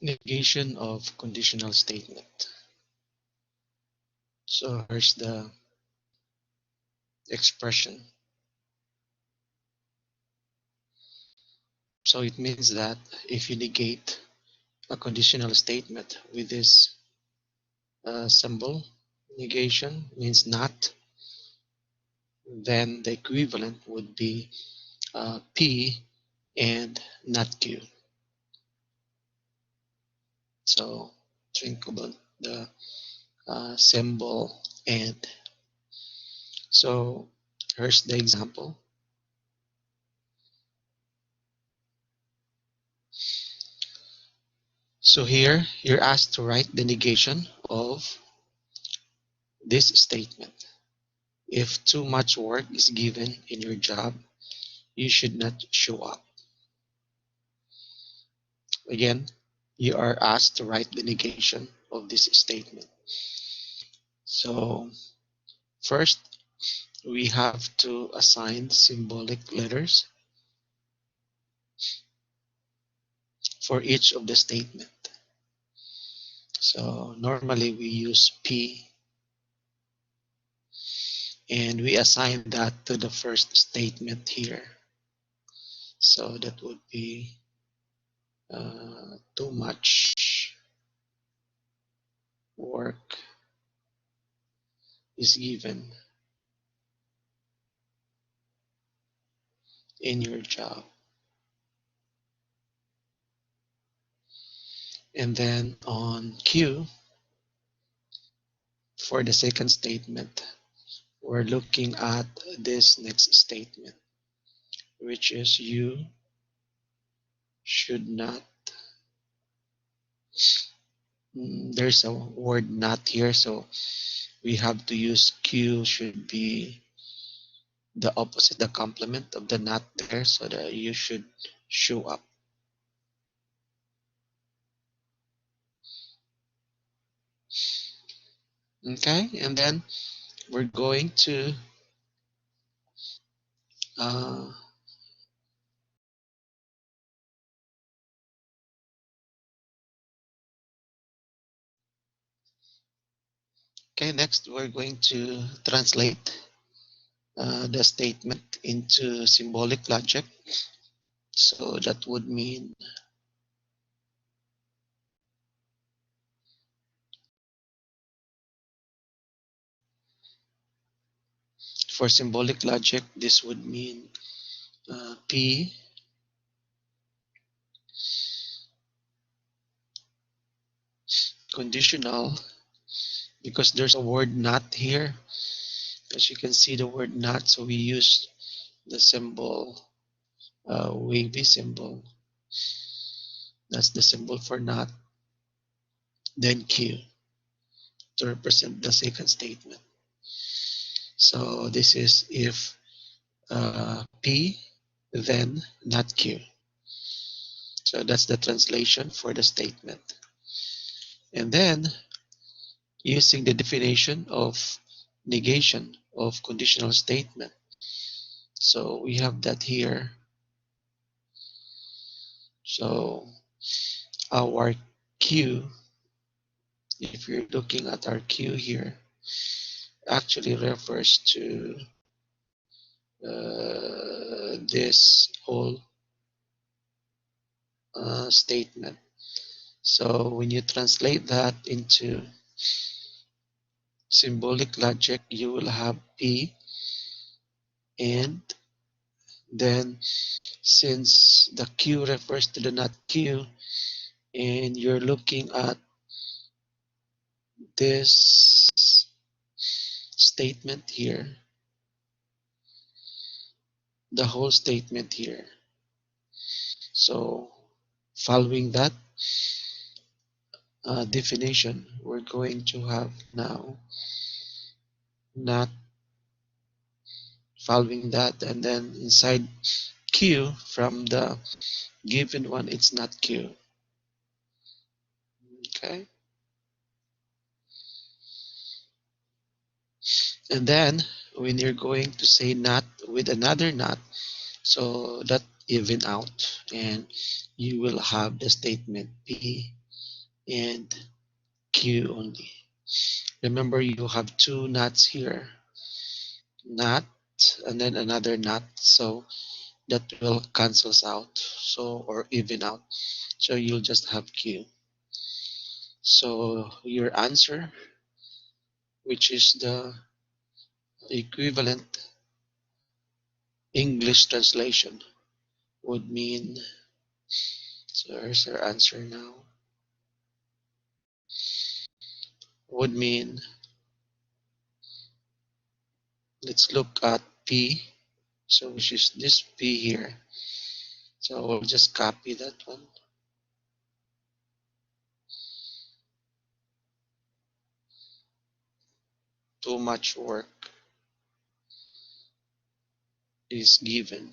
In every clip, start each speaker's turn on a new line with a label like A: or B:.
A: Negation of conditional statement. So here's the expression. So it means that if you negate a conditional statement with this symbol, negation means not, then the equivalent would be P and not Q. So think about the symbol and. So here's the example. So here you're asked to write the negation of this statement. If too much work is given in your job, you should not show up. Again, you are asked to write the negation of this statement. So first, we have to assign symbolic letters for each of the statement. So normally we use P, and we assign that to the first statement here. So that would be too much work is given in your job. And then on Q, for the second statement, we're looking at this next statement, which is you should not. There's a word not here, so we have to use Q should be the opposite, the complement of the not there, so that you should show up. Okay, and then we're going to uh, okay, next we're going to translate the statement into symbolic logic. So that would mean for symbolic logic, this would mean P conditional, because there's a word not here. As you can see the word not, so we use the symbol, wavy symbol. That's the symbol for not. Then Q to represent the second statement. So this is if P, then not Q. So that's the translation for the statement. And then using the definition of negation of conditional statement. So we have that here. So our Q, if you're looking at our Q here, actually refers to this whole statement. So when you translate that into symbolic logic, you will have P, and then since the Q refers to the not Q, and you're looking at this statement here, the whole statement here. So following that definition, we're going to have now not, following that, and then inside Q from the given one, it's not Q. Okay. And then when you're going to say not with another not, so that even out, and you will have the statement P and Q only. Remember, you have two knots here, knot and then another knot, so that will cancels out, so or even out. So you'll just have Q. So your answer, which is the equivalent English translation, would mean, so here's our answer now, would mean, let's look at P, so which is this P here. So we'll just copy that one. Too much work is given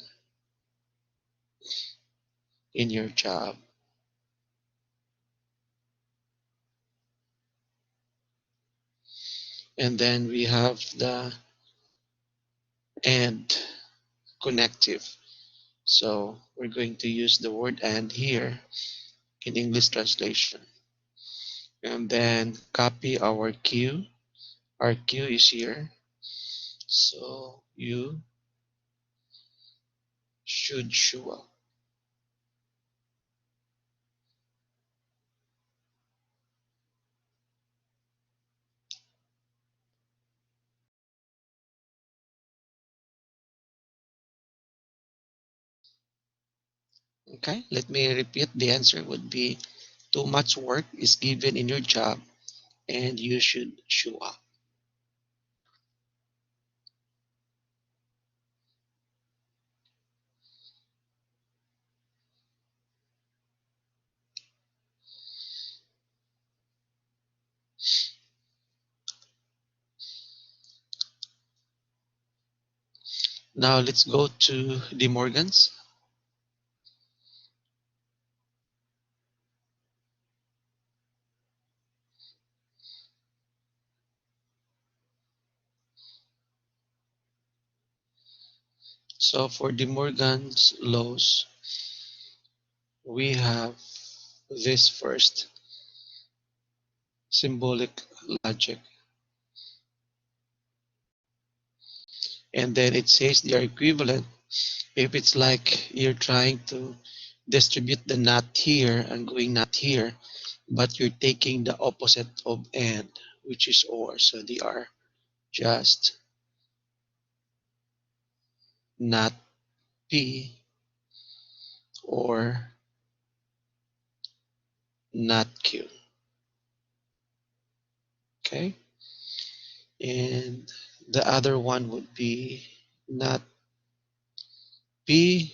A: in your job. And then we have the and connective. So we're going to use the word and here in English translation. And then copy our Q. Our Q is here. So you should show up. Okay, let me repeat. The answer would be too much work is given in your job and you should show up. Now let's go to Demorgans. So for Demorgans laws, we have this first, symbolic logic. And then it says they are equivalent if it's like you're trying to distribute the knot here and going knot here, but you're taking the opposite of and, which is or. So they are just not P or not Q. Okay. And the other one would be not P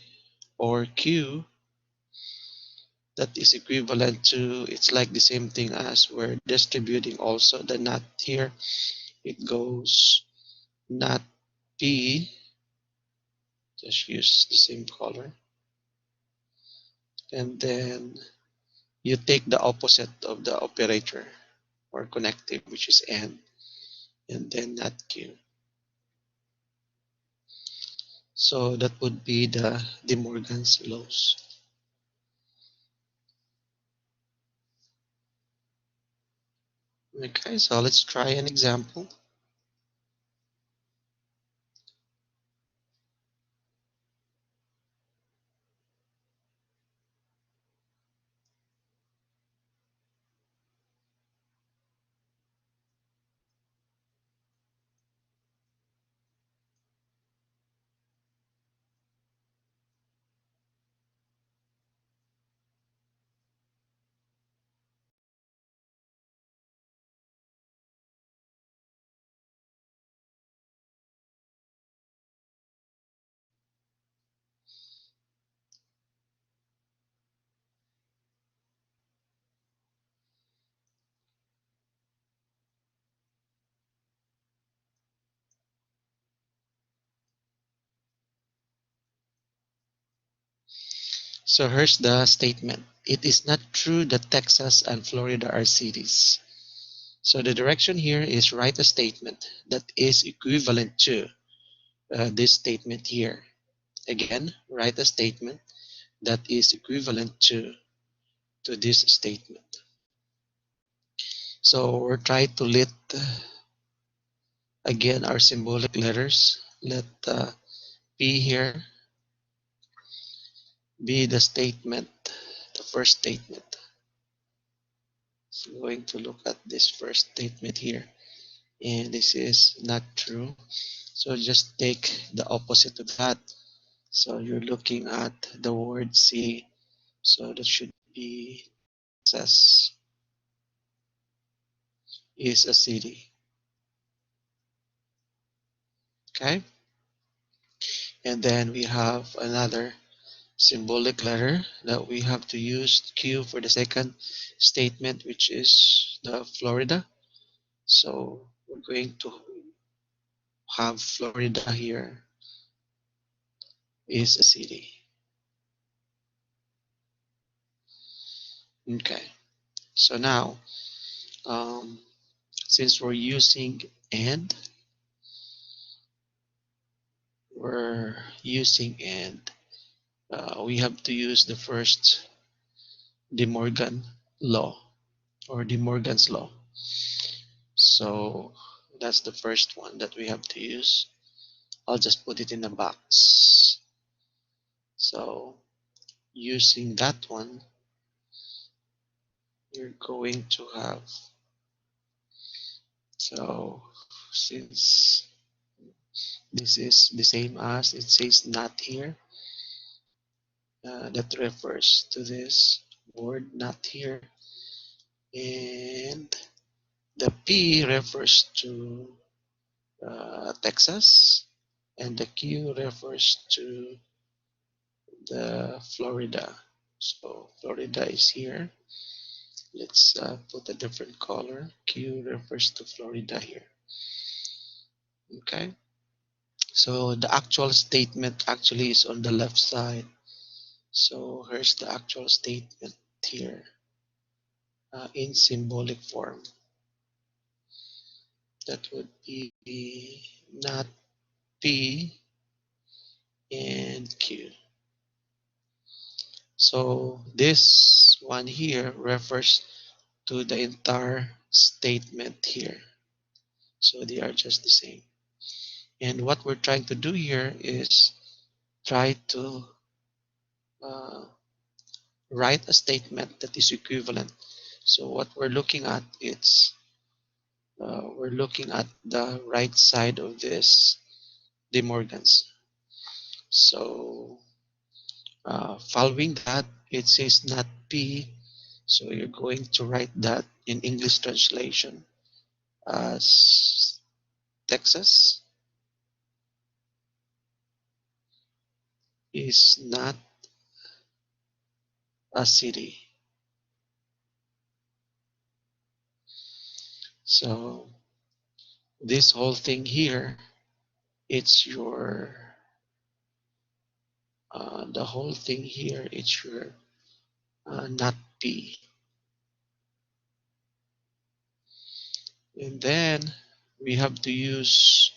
A: or Q, that is equivalent to, it's like the same thing as we're distributing also the knot here. It goes not P, just use the same color. And then you take the opposite of the operator or connective, which is and then not Q. So that would be the De Morgan's laws. Okay, so let's try an example. So here's the statement. It is not true that Texas and Florida are cities. So the direction here is write a statement that is equivalent to this statement here. Again, write a statement that is equivalent to this statement. So we're trying to let again our symbolic letters. Let P here be the statement, the first statement. So we're going to look at this first statement here, and this is not true. So just take the opposite of that. So you're looking at the word C. So that should be Texas is a city. Okay. And then we have another symbolic letter that we have to use Q for the second statement, which is the Florida. So we're going to have Florida here is a city. Okay. So now, um, since we're using and, we have to use the first Demorgan law or Demorgan's law. So that's the first one that we have to use. I'll just put it in a box. So using that one, you're going to have, so since this is the same as it says not here, that refers to this word not here, and the P refers to Texas, and the Q refers to the Florida. So Florida is here. Let's put a different color. Q refers to Florida here. Okay. So the actual statement actually is on the left side. So here's the actual statement here in symbolic form. That would be not P and Q. So this one here refers to the entire statement here. So they are just the same. And what we're trying to do here is try to uh, write a statement that is equivalent. So what we're looking at, we're looking at the right side of this Demorgans. So following that, it says not P. So you're going to write that in English translation as Texas is not a city. So this whole thing here, it's your, the whole thing here, it's your not P. And then we have to use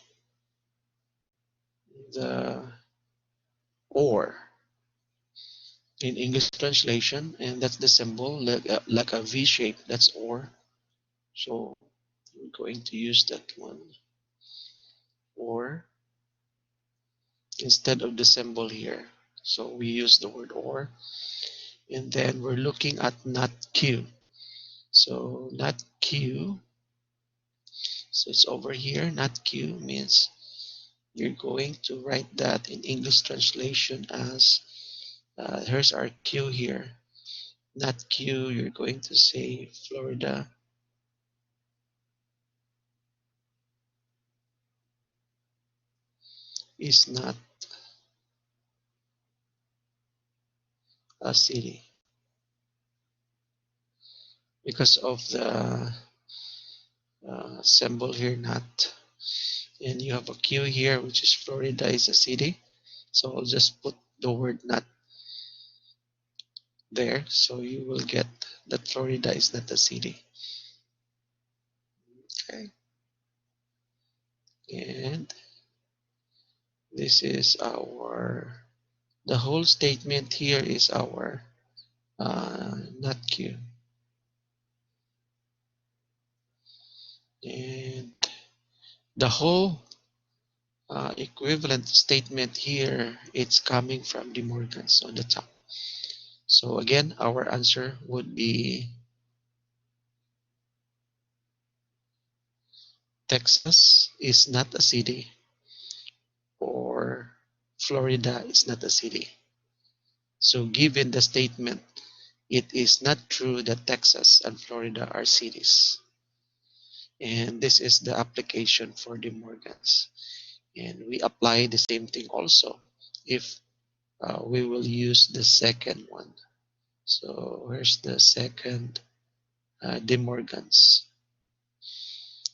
A: the or in English translation, and that's the symbol like a V shape. That's or. So we're going to use that one or instead of the symbol here. So we use the word or, and then we're looking at not Q. So not Q. So it's over here. Not Q means you're going to write that in English translation as here's our Q here. Not Q, you're going to say Florida is not a city because of the symbol here, not. And you have a Q here, which is Florida is a city. So I'll just put the word not there. So you will get that Florida is not a city. Okay. And this is our, the whole statement here is our not Q. And the whole equivalent statement here, it's coming from Demorgans on the top. So again, our answer would be Texas is not a city, or Florida is not a city. So given the statement, it is not true that Texas and Florida are cities. And this is the application for Demorgans. And we apply the same thing also if we will use the second one. So here's the second Demorgans.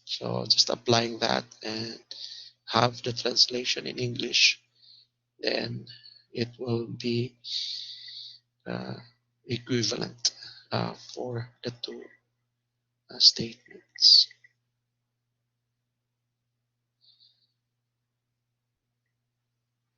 A: So just applying that and have the translation in English, then it will be uh, equivalent for the two statements.